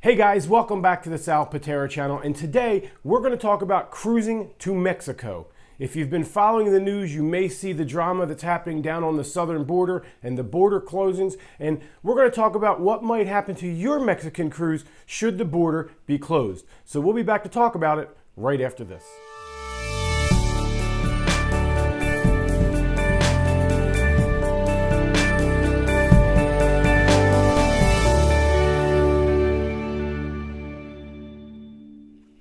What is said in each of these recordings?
Hey guys, welcome back to the Sal Pitera channel, and today we're going to talk about cruising to Mexico. If you've been following the news, you may see the drama that's happening down on the southern border and the border closings, and we're going to talk about what might happen to your Mexican cruise should the border be closed. So we'll be back to talk about it right after this.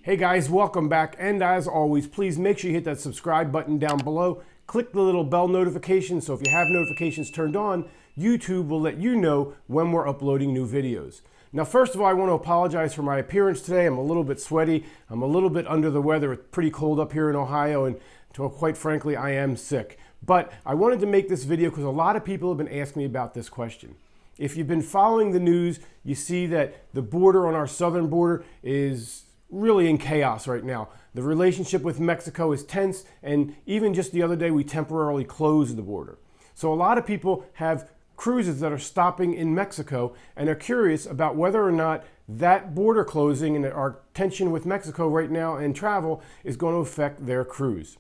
Hey guys, welcome back, and as always, please make sure you hit that subscribe button down below. Click the little bell notification so if you have notifications turned on, YouTube will let you know when we're uploading new videos. Now, first of all, I want to apologize for my appearance today. I'm a little bit sweaty. I'm a little bit under the weather. It's pretty cold up here in Ohio, and quite frankly, I am sick. But I wanted to make this video because a lot of people have been asking me about this question. If you've been following the news, you see that the border on our southern border is really in chaos right now. The relationship with Mexico is tense, and even just the other day we temporarily closed the border. So a lot of people have cruises that are stopping in Mexico and are curious about whether or not that border closing and our tension with Mexico right now and travel is going to affect their cruise.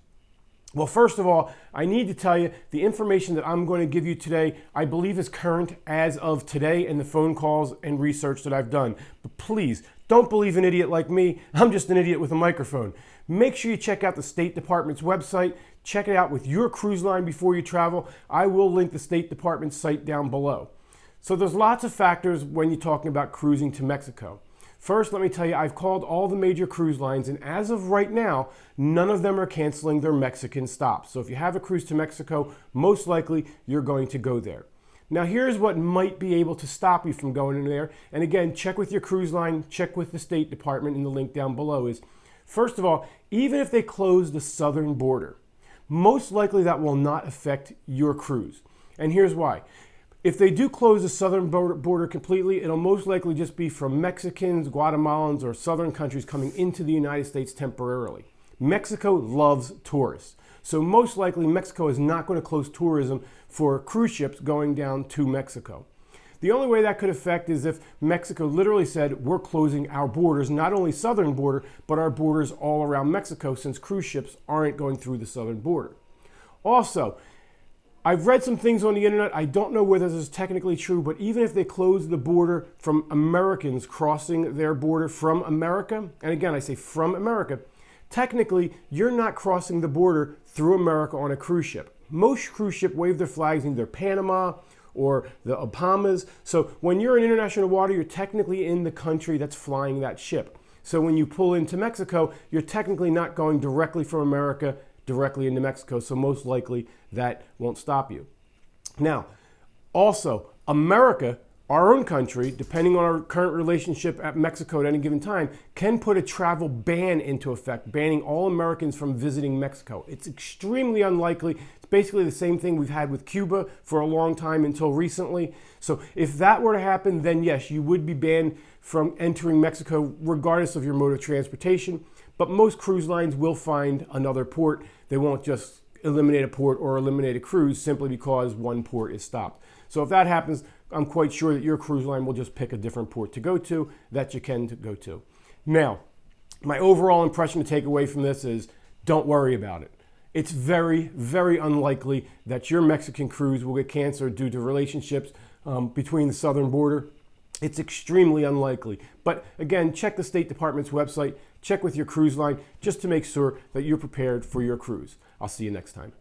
Well, first of all, I need to tell you the information that I'm going to give you today, I believe is current as of today in the phone calls and research that I've done. But please, don't believe an idiot like me. I'm just an idiot with a microphone. Make sure you check out the State Department's website. Check it out with your cruise line before you travel. I will link the State Department's site down below. So there's lots of factors when you're talking about cruising to Mexico. First, let me tell you, I've called all the major cruise lines, and as of right now, none of them are canceling their Mexican stops. So if you have a cruise to Mexico, most likely you're going to go there. Now, here's what might be able to stop you from going in there. And again, check with your cruise line, check with the State Department, and the link down below is, first of all, even if they close the southern border, most likely that will not affect your cruise. And here's why. If they do close the southern border completely, it'll most likely just be from Mexicans, Guatemalans, or southern countries coming into the United States temporarily. Mexico loves tourists. So most likely Mexico is not going to close tourism for cruise ships going down to Mexico. The only way that could affect is if Mexico literally said, we're closing our borders, not only southern border, but our borders all around Mexico, since cruise ships aren't going through the southern border. Also, I've read some things on the internet. I don't know whether this is technically true, but even if they close the border from Americans crossing their border from America, and again, I say from America, technically, you're not crossing the border through America on a cruise ship. Most cruise ships wave their flags in either Panama or the Bahamas. So when you're in international water, you're technically in the country that's flying that ship. So when you pull into Mexico, you're technically not going directly from America directly into Mexico, so most likely that won't stop you. Now, also, America, our own country, depending on our current relationship at Mexico at any given time, can put a travel ban into effect, banning all Americans from visiting Mexico. It's extremely unlikely. It's basically the same thing we've had with Cuba for a long time until recently. So if that were to happen, then yes, you would be banned from entering Mexico regardless of your mode of transportation. But most cruise lines will find another port. They won't just eliminate a port or eliminate a cruise simply because one port is stopped. So if that happens, I'm quite sure that your cruise line will just pick a different port to go to that you can go to. Now, my overall impression to take away from this is don't worry about it. It's very, very unlikely that your Mexican cruise will get canceled due to relationships between the southern border. It's extremely unlikely. But again, check the State Department's website, check with your cruise line just to make sure that you're prepared for your cruise. I'll see you next time.